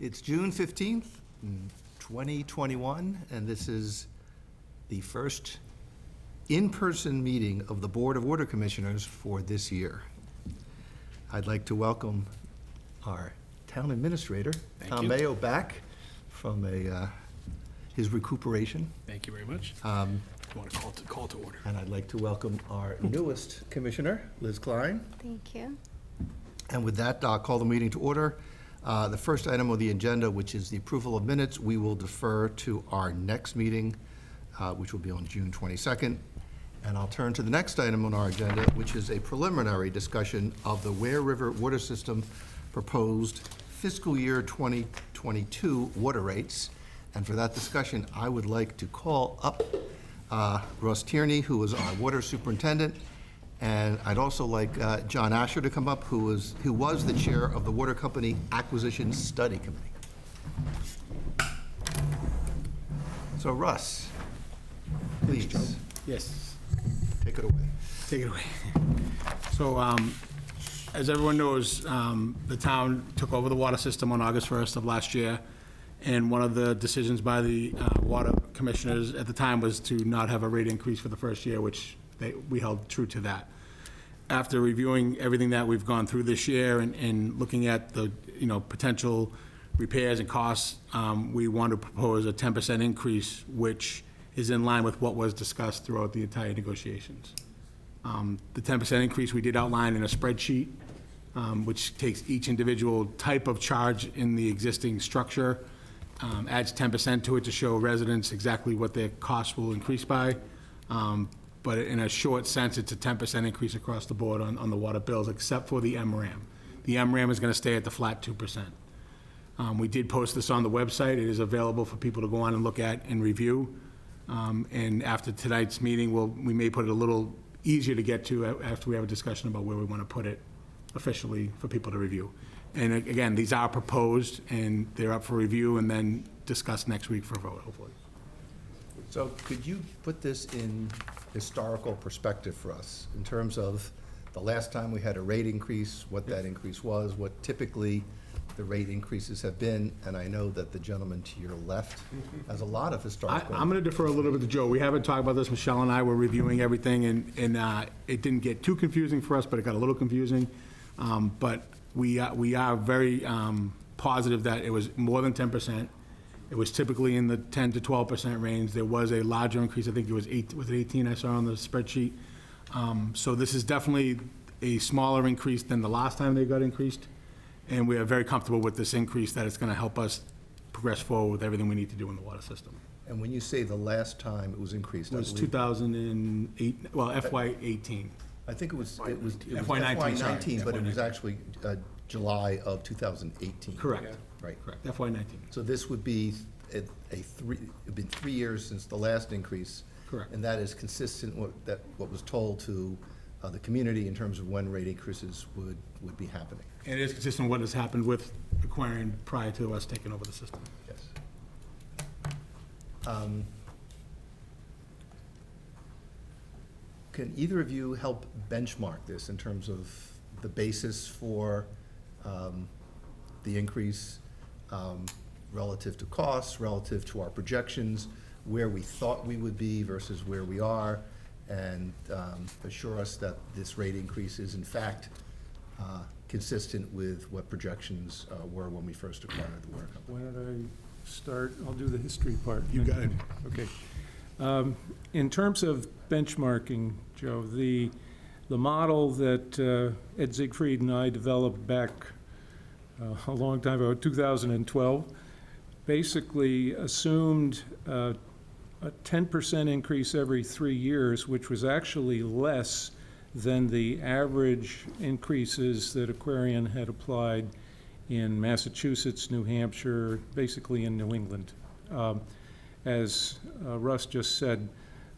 It's June 15th, 2021, and this is the first in-person meeting of the Board of Water Commissioners for this year. I'd like to welcome our town administrator, Tom Mayo, back from his recuperation. Thank you very much. I want to call to order. And I'd like to welcome our newest commissioner, Liz Klein. Thank you. And with that, I'll call the meeting to order. The first item on the agenda, which is the approval of minutes, we will defer to our next meeting, which will be on June 22nd. And I'll turn to the next item on our agenda, which is a preliminary discussion of the Weir River Water System proposed fiscal year 2022 water rates. And for that discussion, I would like to call up Russ Tierney, who is our water superintendent. And I'd also like John Asher to come up, who was the chair of the Water Company Acquisition Study Committee. So Russ, please. Yes. Take it away. Take it away. So, as everyone knows, the town took over the water system on August 1st of last year. And one of the decisions by the water commissioners at the time was to not have a rate increase for the first year, which we held true to that. After reviewing everything that we've gone through this year and looking at the potential repairs and costs, we want to propose a 10% increase, which is in line with what was discussed throughout the entire negotiations. The 10% increase we did outline in a spreadsheet, which takes each individual type of charge in the existing structure, adds 10% to it to show residents exactly what their costs will increase by. But in a short sense, it's a 10% increase across the board on the water bills, except for the MRAM. The MRAM is going to stay at the flat 2%. We did post this on the website. It is available for people to go on and look at and review. And after tonight's meeting, we may put it a little easier to get to after we have a discussion about where we want to put it officially for people to review. And again, these are proposed, and they're up for review and then discussed next week for a vote, hopefully. So could you put this in historical perspective for us in terms of the last time we had a rate increase, what that increase was, what typically the rate increases have been? And I know that the gentleman to your left has a lot of historical. I'm going to defer a little bit to Joe. We haven't talked about this. Michelle and I were reviewing everything, and it didn't get too confusing for us, but it got a little confusing. But we are very positive that it was more than 10%. It was typically in the 10 to 12% range. There was a larger increase. I think it was 18 I saw on the spreadsheet. So this is definitely a smaller increase than the last time they got increased. And we are very comfortable with this increase, that it's going to help us progress forward with everything we need to do in the water system. And when you say the last time it was increased, It was 2008, well, FY18. I think it was FY19, FY19, but it was actually July of 2018. Correct. Yeah. Right. Correct, FY19. So this would be it'd been 3 years since the last increase. Correct. And that is consistent with what was told to the community in terms of when rate increases would be happening. And it is consistent with what has happened with Aquarian prior to us taking over the system. Yes. Can either of you help benchmark this in terms of the basis for the increase relative to costs, relative to our projections, where we thought we would be versus where we are, and assure us that this rate increase is in fact consistent with what projections were when we first acquired the water company? Why don't I start? I'll do the history part. You got it. Okay. In terms of benchmarking, Joe, the model that Ed Siegfried and I developed back a long time ago, 2012, basically assumed a 10% increase every 3 years, which was actually less than the average increases that Aquarian had applied in Massachusetts, New Hampshire, basically in New England. As Russ just said,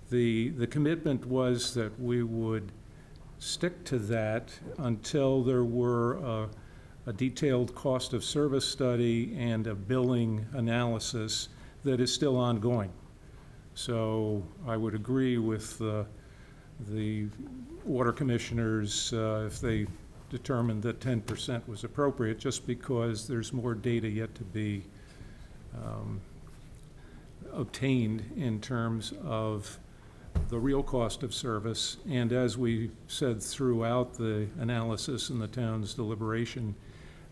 the commitment was that we would stick to that until there were a detailed cost of service study and a billing analysis that is still ongoing. So I would agree with the water commissioners if they determined that 10% was appropriate, just because there's more data yet to be obtained in terms of the real cost of service. And as we said throughout the analysis and the town's deliberation,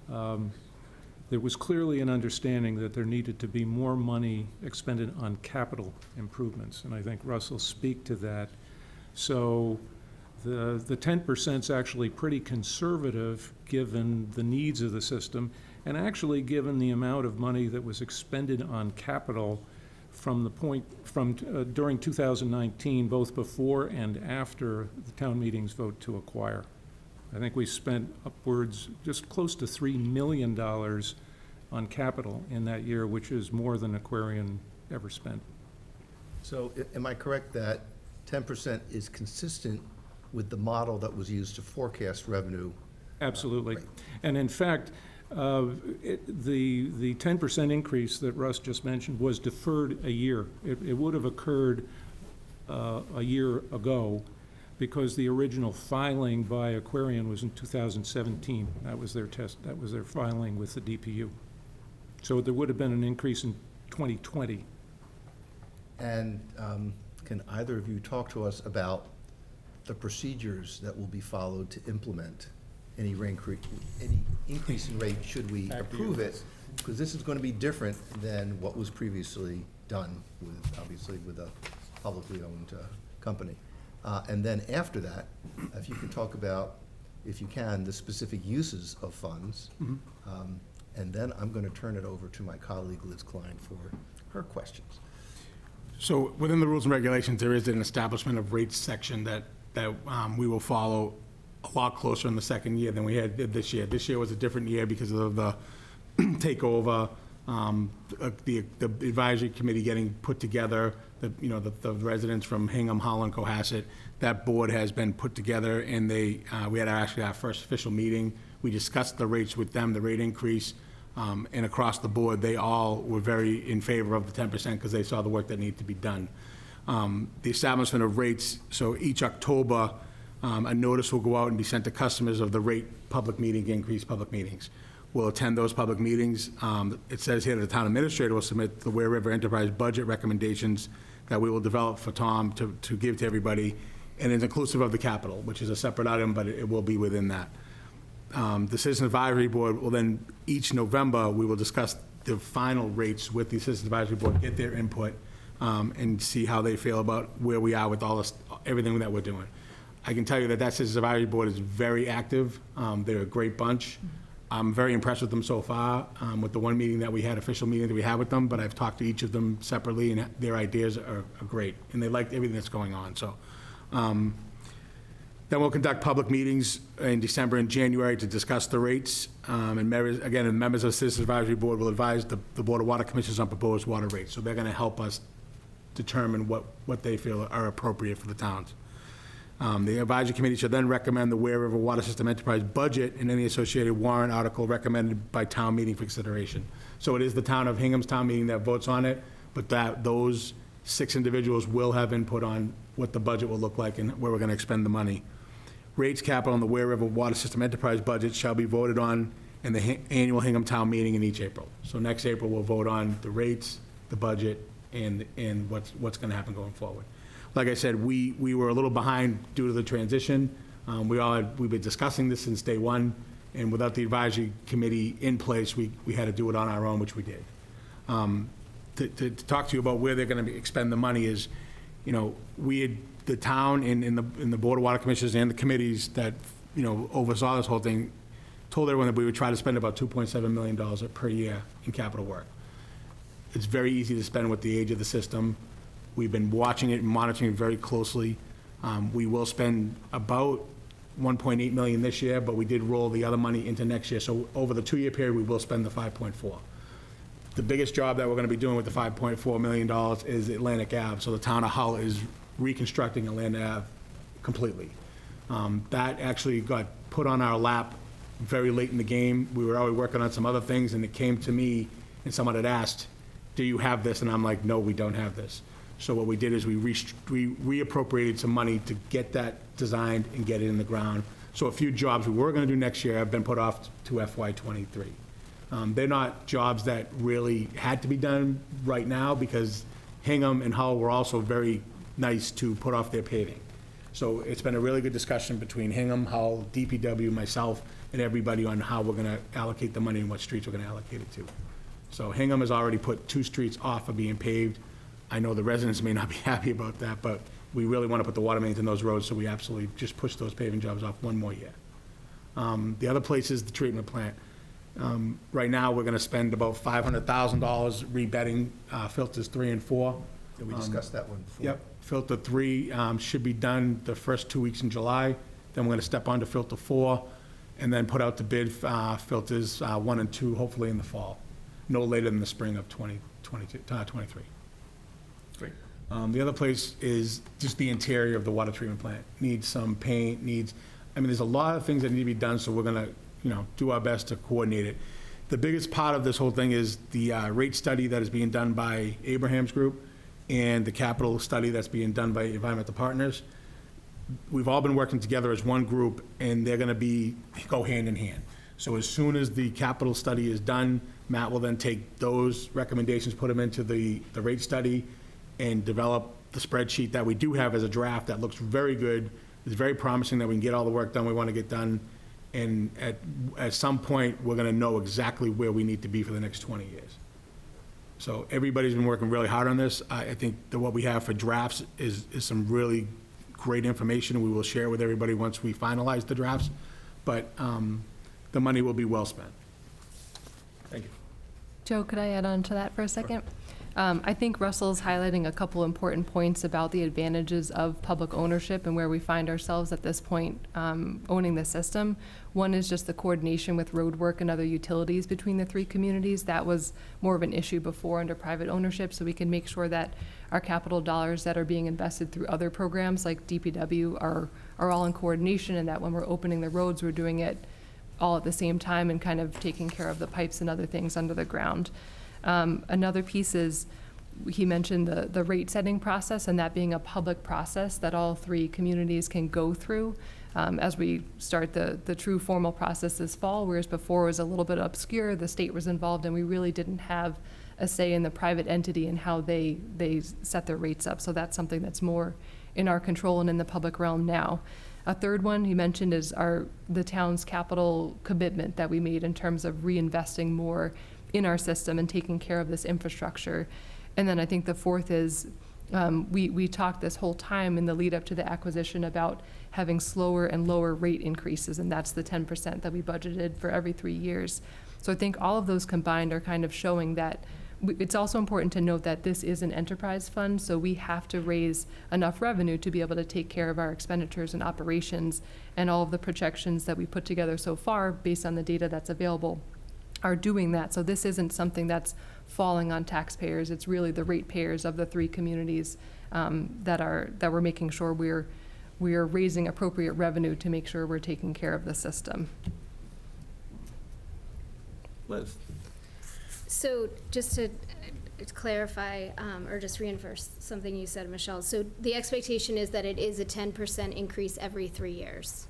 there was clearly an understanding that there needed to be more money expended on capital improvements, and I think Russ will speak to that. So the 10% is actually pretty conservative, given the needs of the system, and actually given the amount of money that was expended on capital during 2019, both before and after the town meeting's vote to acquire. I think we spent upwards, just close to $3 million on capital in that year, which is more than Aquarian ever spent. So am I correct that 10% is consistent with the model that was used to forecast revenue? Absolutely. Right. And in fact, the 10% increase that Russ just mentioned was deferred a year. It would have occurred a year ago, because the original filing by Aquarian was in 2017. That was their filing with the DPU. So there would have been an increase in 2020. And can either of you talk to us about the procedures that will be followed to implement any increase in rate should we approve it? Because this is going to be different than what was previously done with, obviously, with a publicly owned company. And then after that, if you can talk about, if you can, the specific uses of funds. And then I'm going to turn it over to my colleague Liz Klein for her questions. So within the rules and regulations, there is an establishment of rates section that we will follow a lot closer in the second year than we did this year. This year was a different year because of the takeover, the advisory committee getting put together, the residents from Hingham, Holland, Cohasset. That board has been put together, and we had actually our first official meeting. We discussed the rates with them, the rate increase, and across the board, they all were very in favor of the 10% because they saw the work that needed to be done. The establishment of rates, so each October, a notice will go out and be sent to customers of the rate public meeting increase public meetings. We'll attend those public meetings. It says here that the town administrator will submit the Weir River Enterprise budget recommendations that we will develop for Tom to give to everybody, and it's inclusive of the capital, which is a separate item, but it will be within that. The Citizen Advisory Board will then, each November, we will discuss the final rates with the Citizen Advisory Board, get their input, and see how they feel about where we are with everything that we're doing. I can tell you that Citizen Advisory Board is very active. They're a great bunch. I'm very impressed with them so far, with the one meeting that we had, official meeting that we had with them, but I've talked to each of them separately, and their ideas are great, and they like everything that's going on. So then we'll conduct public meetings in December and January to discuss the rates. And members of the Citizen Advisory Board will advise the Board of Water Commissioners on proposed water rates. So they're going to help us determine what they feel are appropriate for the towns. The advisory committee should then recommend the Weir River Water System Enterprise budget and any associated warrant article recommended by town meeting for consideration. So it is the town of Hingham's town meeting that votes on it, but those 6 individuals will have input on what the budget will look like and where we're going to expend the money. Rates capital on the Weir River Water System Enterprise budget shall be voted on in the annual Hingham town meeting in each April. So next April, we'll vote on the rates, the budget, and what's going to happen going forward. Like I said, we were a little behind due to the transition. We've been discussing this since day one, and without the advisory committee in place, we had to do it on our own, which we did. To talk to you about where they're going to expend the money is, the town and the Board of Water Commissioners and the committees that oversaw this whole thing told everyone that we would try to spend about $2.7 million per year in capital work. It's very easy to spend with the age of the system. We've been watching it and monitoring it very closely. We will spend about $1.8 million this year, but we did roll the other money into next year. So over the 2-year period, we will spend the 5.4. The biggest job that we're going to be doing with the $5.4 million is Atlantic Ave. So the town of Hull is reconstructing Atlantic Ave completely. That actually got put on our lap very late in the game. We were already working on some other things, and it came to me, and someone had asked, do you have this? And I'm like, no, we don't have this. So what we did is we reappropriated some money to get that designed and get it in the ground. So a few jobs we were gonna do next year have been put off to FY '23. They're not jobs that really had to be done right now, because Hingham and Hull were also very nice to put off their paving. So it's been a really good discussion between Hingham, Hull, DPW, myself, and everybody on how we're gonna allocate the money and what streets we're gonna allocate it to. So Hingham has already put 2 streets off of being paved. I know the residents may not be happy about that, but we really want to put the water mains in those roads, so we absolutely just push those paving jobs off 1 more year. The other place is the treatment plant. Right now, we're gonna spend about $500,000 rebedding filters 3 and 4. Yeah, we discussed that one before. Yep, filter 3 should be done the first 2 weeks in July. Then we're gonna step on to filter 4, and then put out the bid filters 1 and 2, hopefully in the fall, no later than the spring of 2023. Great. The other place is just the interior of the water treatment plant. Needs some paint, there's a lot of things that need to be done, so we're gonna, do our best to coordinate it. The biggest part of this whole thing is the rate study that is being done by Abraham's group and the capital study that's being done by Environmental Partners. We've all been working together as one group, and they're gonna go hand in hand. So as soon as the capital study is done, Matt will then take those recommendations, put them into the rate study, and develop the spreadsheet that we do have as a draft that looks very good. It's very promising that we can get all the work done we want to get done. And at some point, we're going to know exactly where we need to be for the next 20 years. So everybody's been working really hard on this. I think that what we have for drafts is some really great information. We will share with everybody once we finalize the drafts. But the money will be well spent. Thank you. Joe, could I add on to that for a second? I think Russell's highlighting a couple important points about the advantages of public ownership and where we find ourselves at this point owning the system. One is just the coordination with road work and other utilities between the 3 communities. That was more of an issue before under private ownership, so we can make sure that our capital dollars that are being invested through other programs like DPW are all in coordination, and that when we're opening the roads, we're doing it all at the same time and kind of taking care of the pipes and other things under the ground. Another piece is, he mentioned the rate setting process, and that being a public process that all 3 communities can go through as we start the true formal process this fall, whereas before it was a little bit obscure, the state was involved, and we really didn't have a say in the private entity and how they set their rates up. So that's something that's more in our control and in the public realm now. A third one he mentioned is the town's capital commitment that we made in terms of reinvesting more in our system and taking care of this infrastructure. And then I think the fourth is, we talked this whole time in the lead up to the acquisition about having slower and lower rate increases, and that's the 10% that we budgeted for every 3 years. So I think all of those combined are kind of showing that it's also important to note that this is an enterprise fund, so we have to raise enough revenue to be able to take care of our expenditures and operations, and all of the projections that we put together so far based on the data that's available are doing that. So this isn't something that's falling on taxpayers. It's really the ratepayers of the 3 communities that we're making sure we're raising appropriate revenue to make sure we're taking care of the system. Liz? So just to clarify, or just reinforce something you said, Michelle, so the expectation is that it is a 10% increase every 3 years?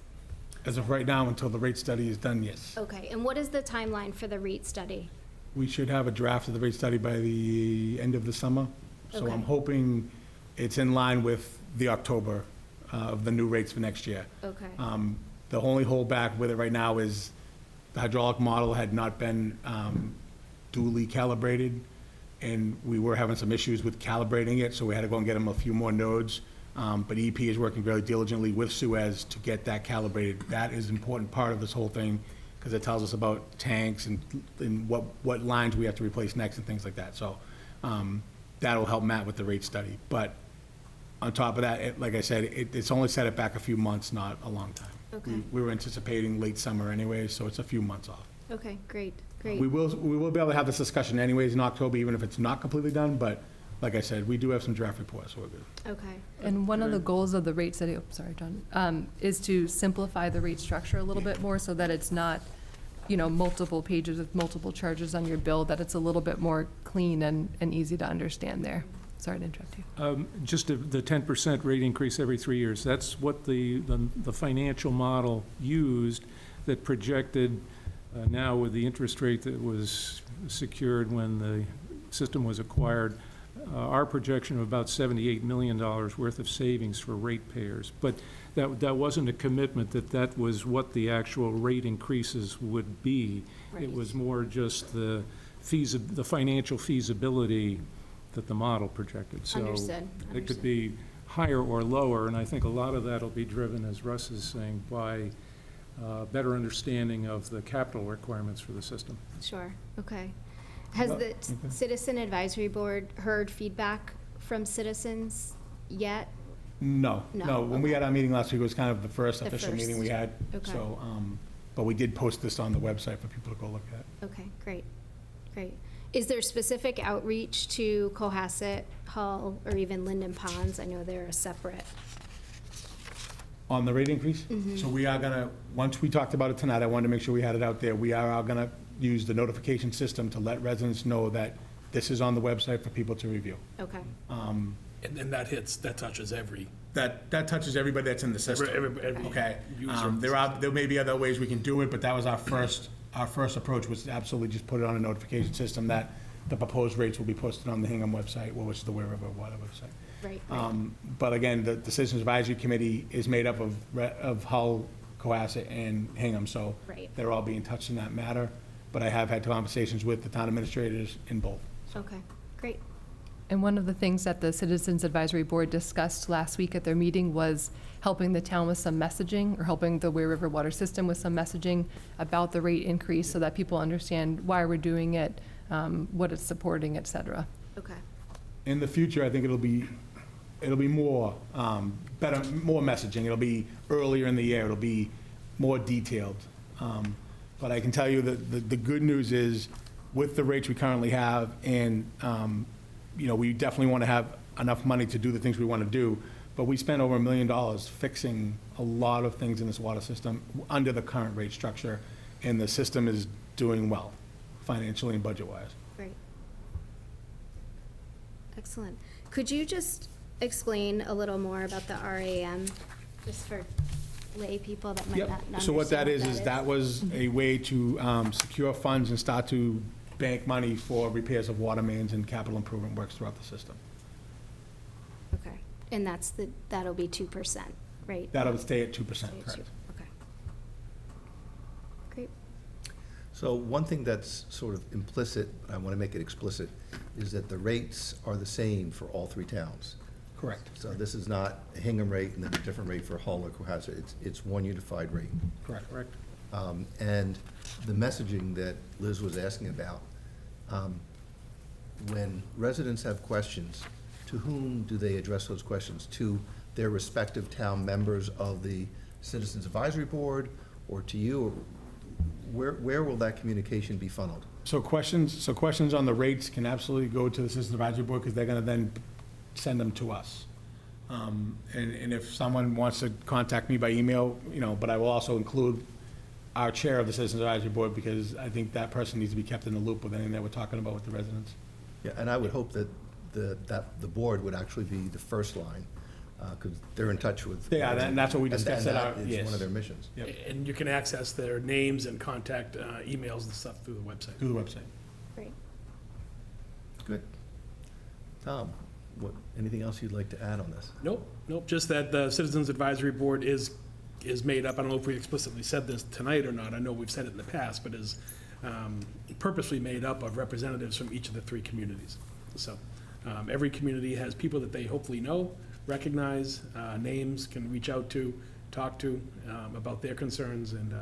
As of right now, until the rate study is done, yes. Okay, and what is the timeline for the rate study? We should have a draft of the rate study by the end of the summer. So Okay. I'm hoping it's in line with the October of the new rates for next year. Okay, The only holdback with it right now is the hydraulic model had not been duly calibrated, and we were having some issues with calibrating it, so we had to go and get them a few more nodes. But EP is working very diligently with Suez to get that calibrated. That is an important part of this whole thing, because it tells us about tanks and what lines we have to replace next and things like that. So that'll help Matt with the rate study. But on top of that, like I said, it's only set it back a few months, not a long time. Okay. We were anticipating late summer anyway, so it's a few months off. okay, great, great. We will be able to have this discussion anyways in October, even if it's not completely done, but like I said, we do have some draft reports, so we're good. Okay, And one of the goals of the rate study, sorry, John, is to simplify the rate structure a little bit more so that it's not, multiple pages with multiple charges on your bill, that it's a little bit more clean and easy to understand there. sorry to interrupt you. Just the 10% rate increase every 3 years, that's what the financial model used that projected, now with the interest rate that was secured when the system was acquired, our projection of about $78 million worth of savings for ratepayers. But that wasn't a commitment that was what the actual rate increases would be. Right. It was more just the financial feasibility that the model projected. So Understood. it could be higher or lower, and I think a lot of that will be driven, as Russ is saying, by better understanding of the capital requirements for the system. Sure, okay. Has the Citizen Advisory Board heard feedback from citizens yet? No. No, When we okay. had our meeting last week, it was kind of the first The official first. meeting we had. Okay. So, but we did post this on the website for people to go look at. Okay, great, great. Is there specific outreach to Cohasset, Hull, or even Linden Ponds? I know they're a separate. On the rate increase? So we are gonna, once we talked about it tonight, I wanted to make sure we had it out there. We are gonna use the notification system to let residents know that this is on the website for people to review. Okay, And that touches every, That touches everybody that's in the system. every Okay. user. of the There may be other ways we can do it, but that was our first approach, was to absolutely just put it on a notification system that the proposed rates will be posted on the Hingham website, which is the Weir River Water website. right. But again, the Citizens Advisory Committee is made up of Hull, Cohasset, and Hingham, so Right. they're all being touched in that matter. But I have had conversations with the town administrators in both. Okay, great. And one of the things that the Citizens Advisory Board discussed last week at their meeting was helping the town with some messaging, or helping the Weir River Water System with some messaging about the rate increase, so that people understand why we're doing it, what it's supporting, et cetera. Okay, In the future, I think it'll be more, better, more messaging. It'll be earlier in the year. It'll be more detailed. But I can tell you that the good news is, with the rates we currently have, and, we definitely want to have enough money to do the things we want to do, but we spent over $1 million fixing a lot of things in this water system under the current rate structure, and the system is doing well, financially and budget-wise. great. Excellent. Could you just explain a little more about the RAM, just for lay people that might not understand? So what that is that was a way to secure funds and start to bank money for repairs of water mains and capital improvement works throughout the system. Okay, and that'll be 2%, right? That'll stay at 2%, Stay at correct? 2. Okay. Great. So one thing that's sort of implicit, I want to make it explicit, is that the rates are the same for all three towns. Correct. So this is not a Hingham rate and then a different rate for Hull or Cohasset. It's one unified rate. Correct. Correct? And the messaging that Liz was asking about, when residents have questions, to whom do they address those questions? To their respective town members of the Citizens Advisory Board, or to you? Where will that communication be funneled? So questions on the rates can absolutely go to the Citizens Advisory Board, because they're gonna then send them to us. And if someone wants to contact me by email, but I will also include our chair of the Citizens Advisory Board, because I think that person needs to be kept in the loop with anything that we're talking about with the residents. Yeah, and I would hope that the board would actually be the first line, because they're in touch with. Yeah, and that's what we and discussed at our, that is yes, one of their missions. Yep. And you can access their names and contact emails and stuff through the website. through the website. Great. Good. Tom, anything else you'd like to add on this? Nope, just that the Citizens Advisory Board is made up, I don't know if we explicitly said this tonight or not, I know we've said it in the past, but is purposely made up of representatives from each of the three communities. So every community has people that they hopefully know, recognize, names, can reach out to, talk to about their concerns and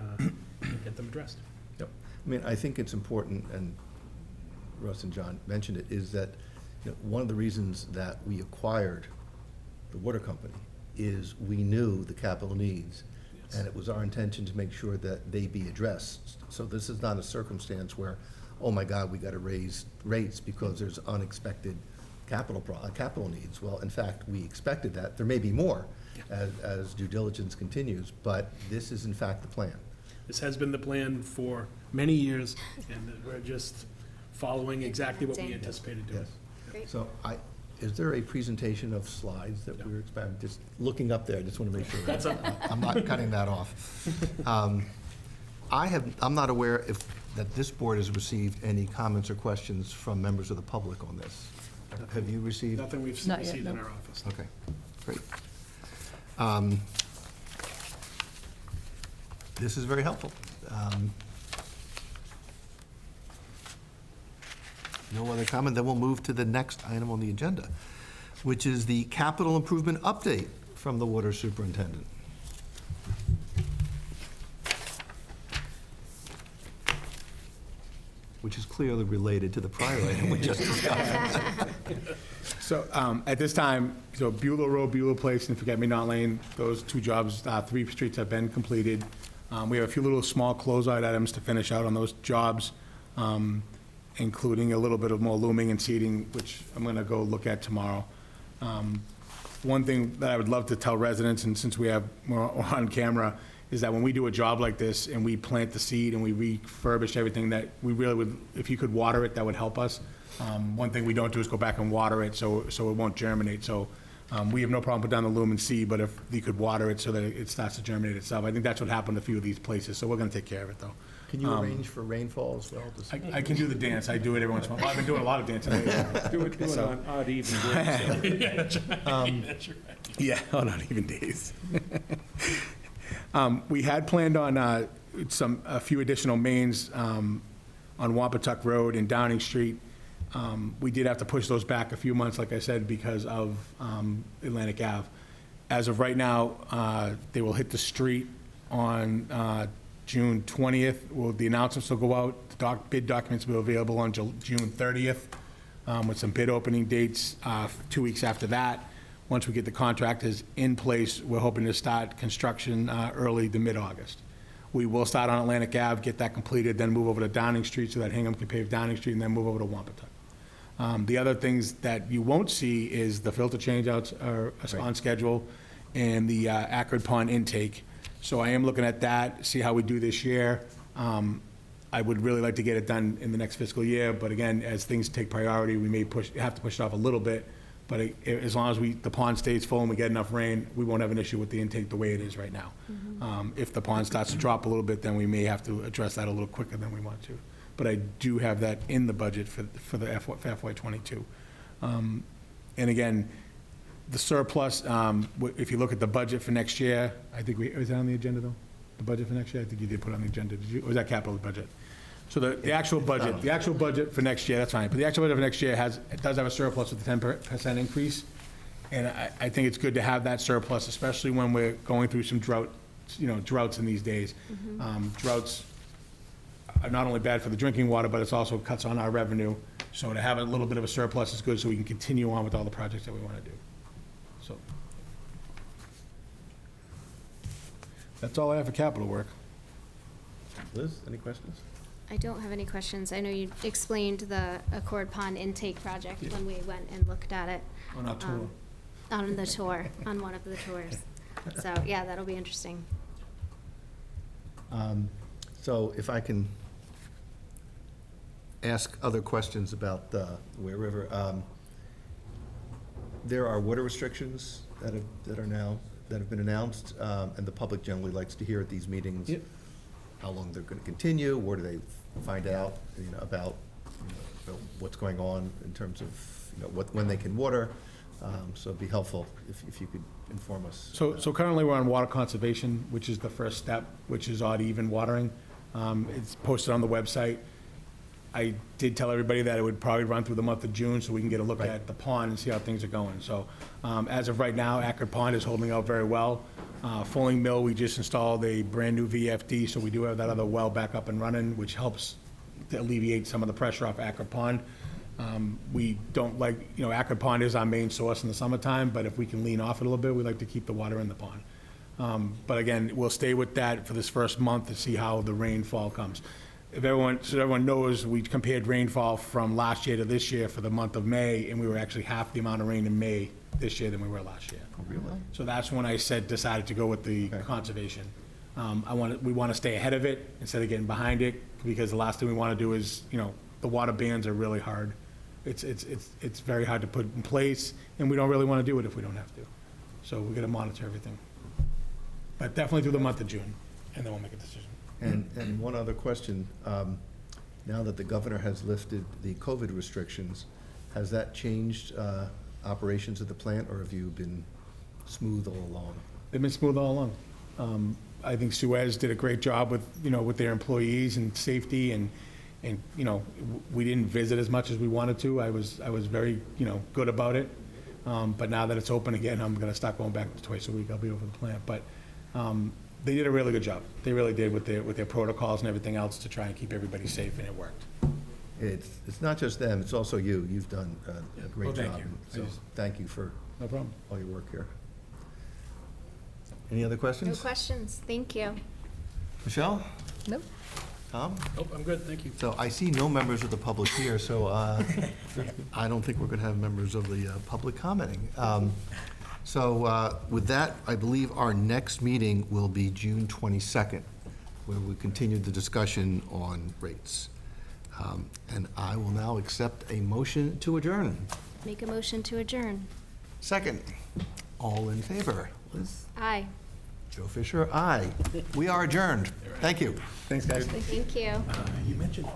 get them addressed. Yep. I mean, I think it's important, and Russ and John mentioned it, is that one of the reasons that we acquired the water company is we knew the capital needs, and it was our intention to make sure that they be addressed. So this is not a circumstance where, oh my God, we got to raise rates because there's unexpected capital needs. Well, in fact, we expected that. There may be more as due diligence continues, but this is in fact the plan. This has been the plan for many years, and we're just following exactly what we anticipated doing. Yes. Great. So Is there a presentation of slides that we're expecting? Just looking up there, I just want to make sure. That's I'm not cutting that off. I'm not aware that this board has received any comments or questions from members of the public on this. Have you received? Nothing we've Not yet, received in no. our office. Okay, great. This is very helpful. No other comment, then we'll move to the next item on the agenda, which is the capital improvement update from the water superintendent. Which is clearly related to the prior item we just discussed. So at this time, so Beulah Road, Beulah Place, and Forget Me Not Lane, those two jobs, 3 streets have been completed. We have a few little small closeout items to finish out on those jobs, including a little bit of more looming and seeding, which I'm going to go look at tomorrow. One thing that I would love to tell residents, and since we're on camera, is that when we do a job like this and we plant the seed and we refurbish everything, that we really would, if you could water it, that would help us. One thing we don't do is go back and water it so it won't germinate. So we have no problem putting down the lumen seed, but if you could water it so that it starts to germinate itself. I think that's what happened to a few of these places, so we're going to take care of it, though. Can you arrange for rainfall as well? I can do the dance. I do it every once in a while. Well, I've been doing a lot of dancing lately. Do it on odd, even days. Yeah, on uneven days. We had planned on a few additional mains on Wampatuck Road and Downing Street. We did have to push those back a few months, like I said, because of Atlantic Ave. As of right now, they will hit the street on June 20th. Well, the announcements will go out. The bid documents will be available on June 30th with some bid opening dates 2 weeks after that. Once we get the contractors in place, we're hoping to start construction early to mid-August. We will start on Atlantic Ave, get that completed, then move over to Downing Street so that Hingham can pave Downing Street, and then move over to Wampatuck. The other things that you won't see is the filter changeouts are on schedule and the Acrid Pond intake. So I am looking at that, see how we do this year. I would really like to get it done in the next fiscal year, but again, as things take priority, we may have to push it off a little bit. But as long as the pond stays full and we get enough rain, we won't have an issue with the intake the way it is right now. If the pond starts to drop a little bit, then we may have to address that a little quicker than we want to. But I do have that in the budget for the FY '22. And again, the surplus, if you look at the budget for next year, I think is that on the agenda though? The budget for next year? I think you did put it on the agenda. Did you? Or was that capital budget? So the actual budget for next year, that's fine, but the actual budget for next year does have a surplus with a 10% increase. And I think it's good to have that surplus, especially when we're going through some droughts in these days. Droughts are not only bad for the drinking water, but it's also cuts on our revenue. So to have a little bit of a surplus is good so we can continue on with all the projects that we want to do. So that's all I have for capital work. Liz, any questions? I don't have any questions. I know you explained the Accord Pond intake project when we went and looked at it. On our tour. On the tour, on one of the tours. So, yeah, that'll be interesting. So if I can ask other questions about the Weir River. There are water restrictions that have been announced, and the public generally likes to hear at these meetings. Yep. How long they're going to continue, where do they find out, about what's going on in terms of, when they can water. So it'd be helpful if you could inform us. So currently, we're on water conservation, which is the first step, which is odd even watering. It's posted on the website. I did tell everybody that it would probably run through the month of June, so we can get a look Right. at the pond and see how things are going. So as of right now, Acrid Pond is holding out very well. Fulling Mill, we just installed a brand-new VFD, so we do have that other well back up and running, which helps to alleviate some of the pressure off Acrid Pond. We don't like, Acrid Pond is our main source in the summertime, but if we can lean off it a little bit, we like to keep the water in the pond. But again, we'll stay with that for this first month to see how the rainfall comes. So everyone knows, we compared rainfall from last year to this year for the month of May, and we were actually half the amount of rain in May this year than we were last year. Oh, really? So that's when I decided to go with the conservation. We want to stay ahead of it instead of getting behind it, because the last thing we want to do is, the water bans are really hard. it's very hard to put in place, and we don't really want to do it if we don't have to. So we're going to monitor everything. But definitely through the month of June, and then we'll make a decision. And one other question, now that the governor has lifted the COVID restrictions, has that changed operations at the plant, or have you been smooth all along? They've been smooth all along. I think Suez did a great job with, with their employees and safety, and, we didn't visit as much as we wanted to. I was very, good about it. But now that it's open again, I'm gonna start going back twice a week. I'll be over the plant. But they did a really good job. They really did with their protocols and everything else to try and keep everybody safe, and it worked. It's not just them, it's also you. You've done a great Well, thank job. you. So thank you for No problem. all your work here. Any other No questions? questions, thank you. Michelle? Nope. Tom? Nope, I'm good, thank you. So I see no members of the public here, so I don't think we're going to have members of the public commenting. So with that, I believe our next meeting will be June 22nd, where we continue the discussion on rates. And I will now accept a motion to adjourn. Make a motion to adjourn. Second, all in favor? Liz? Aye. Joe Fisher, aye. We are adjourned. Thank you. Thanks, guys. Thank you. You mentioned